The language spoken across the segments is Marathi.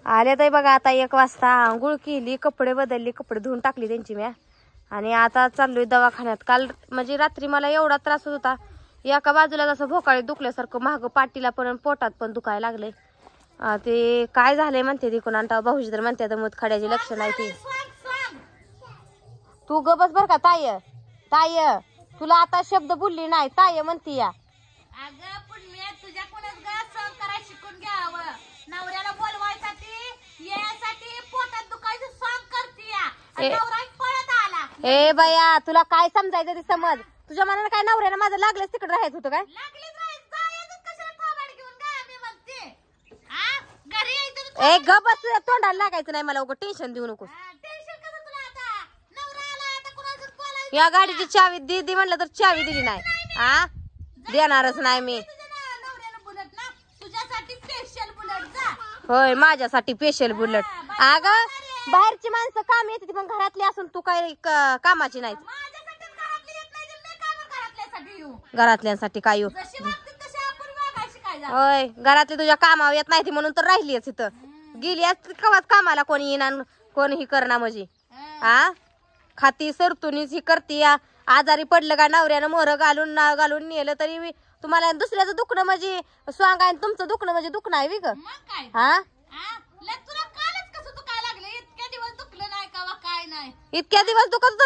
आले तर बघा आता 1 वाजता आंघोळ केली, कपडे बदलली, कपडे धुवून टाकली त्यांची म्या आणि आता चाललोय दवाखान्यात. काल म्हणजे रात्री मला एवढा त्रास होत होता, एका बाजूला जसं भोकाळी दुखल्यासारखं, मागं पाठीला पण पोटात पण दुखायला लागले. ते काय झालंय म्हणते तिकडून आणता भाऊजी तर म्हणते तर मुतखड्याचे लक्षण आहे ते. तू ग बस बर का ताय, ताय तुला आता शब्द बोलली नाही, ताय म्हणती या. अगं पुण्य तुझ्या कोणाच ग सहन करायला शिकून घ्यावं. नवऱ्याला बोलवायसाठी यासाठी पोटात दुखायचं सहन करते या. नवरा पळत आला. ए बाया तुला काय समजायचं ते समज. तुझ्या मनाला काय नवऱ्यानं माझं लागलंच तिकडे राहायचं होतं काय? लागलीच राहायचं कशाला थांबाड घेऊन काय मी म्हणते. हा घरी यायचं. ए ग बस तुझ्या तोंडाला लागायचं नाही मला, उगाच टेन्शन देऊ नकोस. टेन्शन कसं तुला आता. नवरा आला आता कोणाचं बोलायचं. या गाडीची चावी दे म्हणलं तर चावी दिली नाही. हा देणारच नाही मी. नवऱ्यानं बुलेट ना तुझ्यासाठी स्पेशल बुलेट जा. होय माझ्यासाठी स्पेशल बुलेट. अगं बाहेरची माणसं काम येते पण घरातली असून तू काय कामाची नाही. माझ्यासाठी घरातली येत नाही तर मी काय घरातल्यासाठी येऊ. घरातल्यांसाठी काय येऊ. जशी वागते तशी आपण वागायची काय जा. होय घरातली तुझ्या कामावर येत नाही म्हणून तर राहिलीच इथं. गेली कवाच कामाला कोणी येणार कोणी ही करणार म्हणजे. हा खाती सरतुनीच ही करते. आजारी पडलं का नवऱ्यानं मोहर घालून नेलं तरी तुम्हाला दुसऱ्याचं दुखणं म्हणजे स्वांग आहे, तुमचं दुखणं म्हणजे दुखणं आहे विक. हा तुला कालच कसं दुखायला लागले. इतक्या दिवस दुखलं नाही का वा काय नाही. इतक्या दिवस दुखत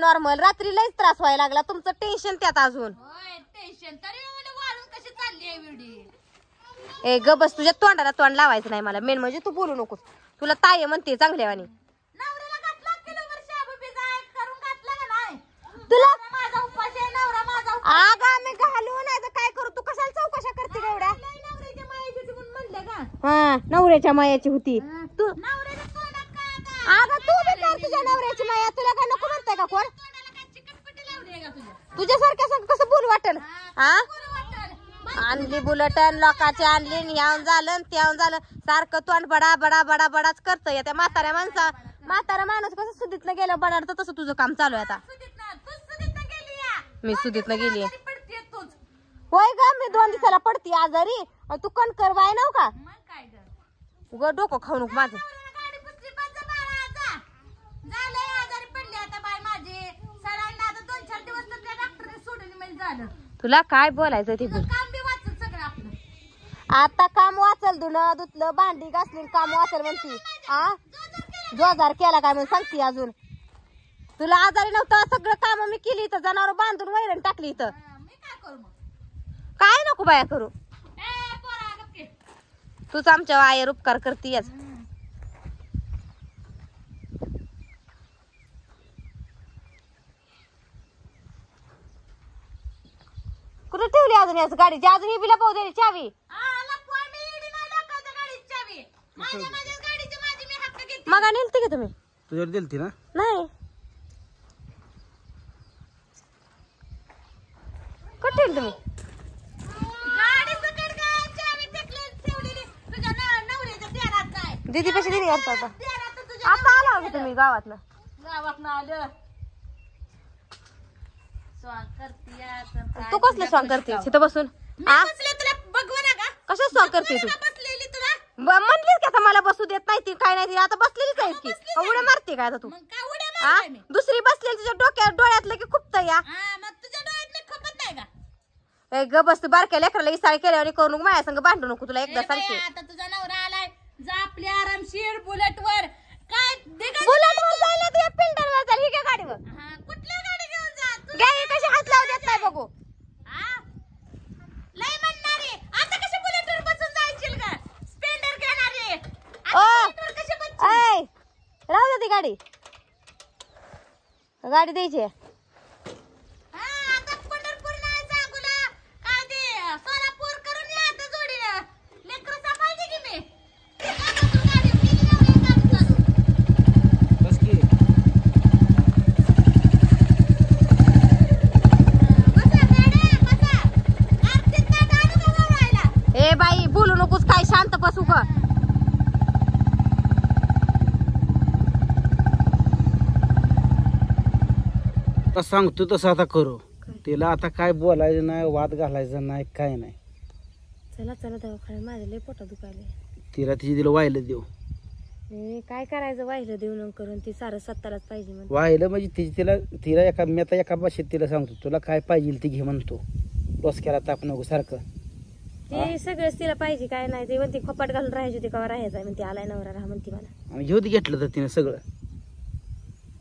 नॉर्मल रात्री लईच त्रास व्हायला लागला. तुमचं टेन्शन त्यात अजून. होय टेन्शन तरी मला वाढून कशी चालली आहे विडी. ए ग बस तुझ्या तोंडाला तोंड लावायचं नाही मला. मेन म्हणजे तू बोलू नकोस. तुला ताय म्हणते चांगल्यावानी. नवऱ्याला घातला किलोभर शाबू भिजाय करून घातला का नाही. तुला माझा उपास आहे. नवरा माझा आग आम्ही घालू नाही तर काय करू. तू कशाला चौकशा करते एवढ्या. नवऱ्याच्या मायाची होती म्हणून म्हणलं का. हा नवऱ्याच्या मायाची होती. तू नवऱ्याच्या तोंडात काय आता. अगं तू बी कर तुझ्या नवऱ्याची माया. तुला काय नको म्हणताय का कोण. तोंडाला काय चिकटपट्टी लावली आहे का तुझ्या. तुझ्यासारख्या संग कसं बोलू वाटेल. हा बरं वाटलं. आणली बुलेटन लोकांची आणली यावून झालं त्यावून झालं. सारखं तोंड बडा बडा बडा बडाच करतय. त्या म्हाताऱ्या माणूस कसं सुदीतनं गेलं बडाड तसं तुझं काम चालू आहे आता. मी सुदीतनं गेली. होय ग मी 2 दिवसाला पडती आजारी. तू कणकर बाय नव का ग. डोकं खाऊ नको माझं. तुला काय बोलायचं ते बोल. आता काम वाचल. धुणं धुतलं भांडी घासली काम वाचल म्हणती. हा जोजार केला काय म्हणून सांगते अजून. तुला आजारी नव्हतं सगळं काम मी केली. इथं जनावर बांधून वैरण टाकली. इथं काय नको बाया करू. तूच आमच्या आयर उपकार करतीयच. कुठे ठेवली अजून याच गाडीची. अजून ही बिला पाहू द्यायची चावी. मग नेलती का तुम्ही. तुझ्यावर दिलती ना. नाही कुठे ठेवली तुम्ही. दीदी कशी दिली आता आला होता तुम्ही गावात आलं. तू कसलं सॉंग करते तिथं बसून. कशा सॉंग करते तू. म्हणलीस की आता मला बसू देत नाही ती काय नाही. आता बसलेलीच आहेस की उड्या मारते काय आता तू. दुसरी बसलेली तुझ्या डोळ्यातलं की खूप या. ग बस तू बारक्या लेकराला इसाळी केल्यावर करू नको. माझ्या संग भांडू नको. तुला एकदा सांगते आता तुझा नवरा आलाय. जा आपल्या आरामशीर बुलेट वर. काय बुलेट वर जायला तुझ्या पिंडर वर जाईल. ही काय गाडीवर कुठल्या गाडी घेऊन जा. गाडी कशी हात लावू देत नाही बघू. लय म्हणणारे आता कशी बुलेट वर बसून जायची का. स्पेंडर घेणारे राहू दे ती गाडी. गाडी द्यायची. आता पंढरपूर नाही सांगूला काय ते सोलापूर करून या आता जोडीला. लेकरं सांभाळते की मी. बस की. ए बाई बोलू नकोस. काय शांत बसू ग. सांगतो तसं आता करू. तिला आता काय बोलायचं नाही, वाद घालायचा नाही, काय नाही. चला चला दवाखान्यात. माझ्या लय पोटात दुखायलंय. तिला वाहिलं देऊ. काय करायचं वाहिलं देऊन करून ती सारं स्वतःलाच पाहिजे म्हणते. वाहिलं म्हणजे तिला एका मी आता एका भाषेत तिला सांगतो तुला काय पाहिजे ती घे म्हणतो. डोसक्याला ताप नको सारखं. ते सगळंच तिला पाहिजे काय नाही ते म्हणते खपाट घालून राहायची होती का राहायचं म्हणते आलाय नवरा राहा म्हणते मला. आणि घेऊ दे घेतलं तर तिने सगळं.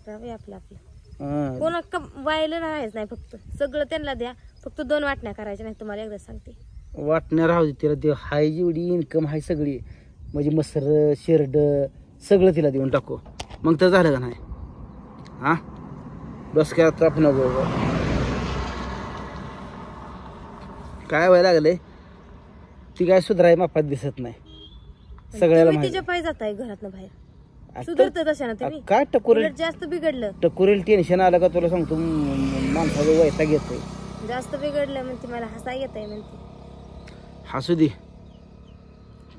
राहू आपलं आपलं. हं. कोणा वाहिलं राहायचं नाही फक्त सगळं त्यांना द्या फक्त 2 वाटण्या करायच्या नाही तुम्हाला एकदा सांगते. वाटण्या राहू दे तिला ते हाय जेवढी इन्कम आहे सगळी म्हणजे मसर शेरड सगळं तिला देऊन टाकू मग तर झालं का नाही. हा डोसक्याला ताप नको. काय व्हायला लागलंय ती काय सुधाराय मापात दिसत नाही सगळ्याला तुम्ही माहिती. तिच्या पाय जाताय घरातनं बाहेर आता- सुधारत कशानं तुम्ही काय टकोरेल उलट जास्त बिघडलं टकोरेल टेन्शन आलं का तुला सांगतो माणसाचं वैताग येतोय. जास्त बिघडलं म्हणते मला हसा येत आहे म्हणते. हसू दे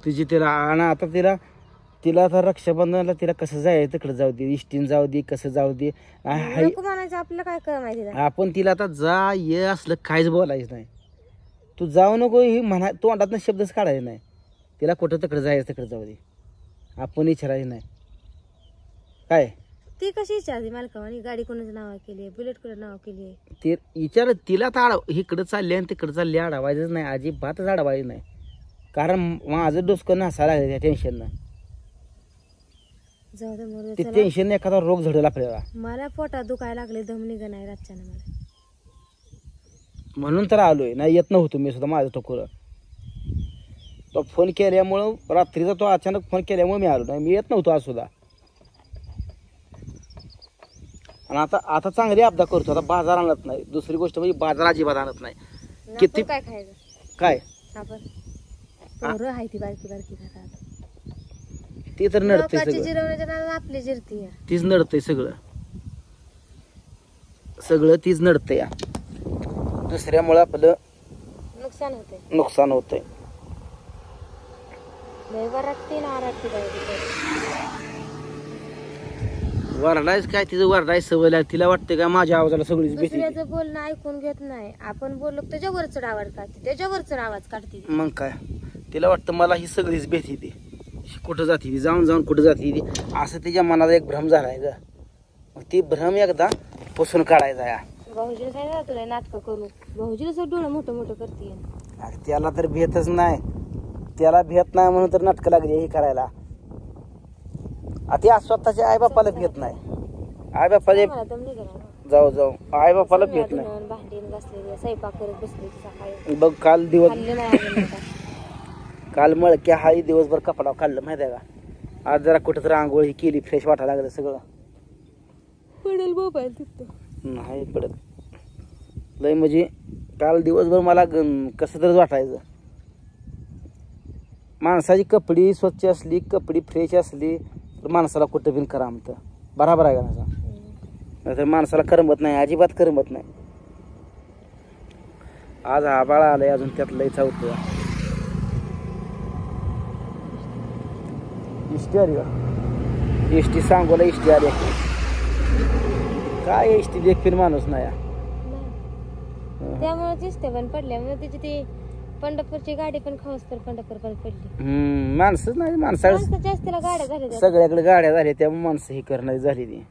तुझी तिला आणि आता तिला आता रक्षाबंधनाला तिला कसं जायचं तिकडे जाऊ दे इष्टीन जाऊ दे कसं जाऊ दे. नको म्हणायचं आपलं काय कर माहिती आपण तिला आता जा ये असलं काहीच बोलायचं नाही. तू जाऊ नको ही म्हणा तोंडातनं शब्दच काढायचे नाही. तिला कुठं तिकडे जायचं तिकडे जाऊ दे आपण विचारायचं नाही काय. ती कशी विचारते मालकावानी गाडी कोणाच्या नावा केली आहे बुलेट कोणाच्या नावा केली आहे. ते विचार तिला तर इकडं चालले आणि तिकडं चालले अडवायचंच नाही अजिबातच अडवायचं नाही. कारण माझं डोसकं नसायला लागलं त्या टेन्शननं. जाऊ दे मरू दे, ते चला. टेन्शन एखादा रोग झडेल आपल्याला. मला पोटात दुखायला लागले दम निघ नाही रातच्यानं मला. म्हणून तर आलोय नाही येत नव्हतो मी सुद्धा माझं टकोर. तो फोन केल्यामुळं रात्रीचा तो अचानक फोन केल्यामुळे मी आलो नाही मी येत नव्हतो आज सुद्धा. आणि आता चांगली अपदा करतो. आता बाजार आणत नाही. दुसरी गोष्ट म्हणजे बाजार अजिबात आणत नाही. किती आपण काय खायचं काय आपण पोरं आहे ती बारकी बारकी घरात. ते तर नडतंय लोकांची सगळं. जिरवण्याच्या नादात आपली जिरती आहे. तीच नडतंय सगळं सगळं तीच नडतंय या. दुसऱ्यामुळं आपलं नुकसान होते. नुकसान होतंय. लय वरटती ना आरटती वरडायच काय तिचं वरडायच सवय लागली. तिला वाटतं का माझ्या आवाजाला सगळीच भीती. दुसऱ्याचं बोलणं ऐकून घेत नाही. आपण बोललो की त्याच्यावर चढ आवाज काढते त्याच्यावर चढ आवाज काढते. मग काय तिला वाटतं मला ही सगळीच भीती ती कुठं जाते ती जाऊन कुठं जाते ती असं तिच्या मनाला एक भ्रम झालाय ग. मग ती भ्रम एकदा पुसून काढायचा या. भाऊजीला सांगितलं तुला नाटकं करू. भाऊजीला सगळं डोळं मोठं मोठं करते. अरे त्याला तर भेटच नाही. त्याला भेट नाही म्हणून तर नाटकं लागली हे करायला. आता स्वतःच्या आई बापाला भेट नाही. आई बापाला मला दम निघाला. जाऊ आई बापाला भेट नाही. भांडी घासलेली स्वयंपाक करत बसली सकाळी. बघ काल दिवस खाल्लं नाही अजून आता. काल मळक्या हाही दिवसभर कपडा खाल्लं माहिती आहे का. आज जरा कुठं तर आंघोळ ही केली फ्रेश वाटायला लागलं सगळं. पडेल मोबाईल तिथं नाही पडत लय म्हणजे काल दिवसभर मला कसं तरच वाटायचं. माणसाची कपडी स्वच्छ असली कपडी फ्रेश असली तर माणसाला कुठं बिन करामतं. बराबर आहे का माझा. नाहीतर माणसाला करमत नाही अजिबात करमत नाही. आज आबाळ आलंय अजून त्यात लय चावतं. इष्टी आली का इष्टी सांगोला इष्टी आली काय इष्टी देखील माणूस नाही. त्यामुळे दिसते पण पडल्यामुळे तिची ती पंढरपूरची गाडी पण खाऊस तर पंढरपूर पण पडली. माणसंच नाही माणसाला माणसं जास्तीला गाड्या झाल्या. सगळ्याकडे गाड्या झाल्या त्यामुळे माणसं ही करणारी झाली ती.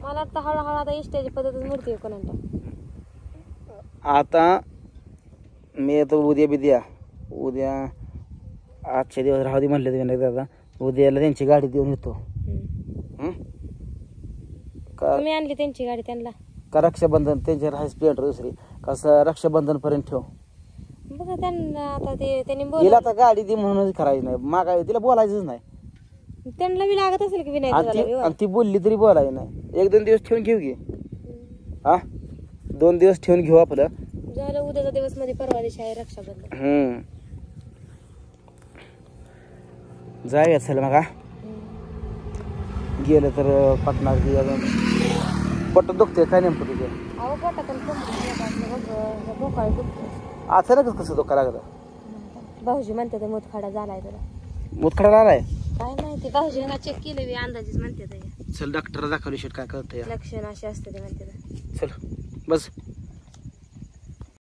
मला आता हळूहळू आता इष्टाची पद्धतच मूर्ती आहे कोणाला. आता मी आता उद्या आजच्या दिवस राहू दे म्हणले तुम्ही दादा उद्याला त्यांची गाडी देऊन येतो. का तुम्ही आणली त्यांची गाडी त्यांना का रक्षाबंधन त्यांची राहाय स्प्लेंडर दुसरी कसं रक्षाबंधन पर्यंत ठेव. बघा त्यांना आता ते त्यांनी तिला बोल आता गाडी दी म्हणूनच करायची नाही मागा तिला बोलायचंच नाही. त्यांना बी लागत असेल की आणि विनायक ती बोलली तरी बोलायचं नाही. 1-2 दिवस ठेवून घेऊ घे. हा 2 दिवस ठेवून घेऊ आपलं झालं. उद्याचा दिवस मध्ये परवा दिवशी आहे रक्षाबंधन. जाऊया चल मग. गेलं तर पटणार की अजून पोट दुखते काय नेमकं तुझं. अहो पोटातून भोकाळ दुखतो. अचानकच कसं दुखा लागलं. भाऊजी म्हणते ते मुतखडा झालाय तुला. मुतखडा आलाय काय माहिती भाऊजींना चेक केलं बी अंदाजीच म्हणते ते. चल डॉक्टर दाखवली शेट काय करतंय लक्षण अशी असते ते म्हणते. चल बस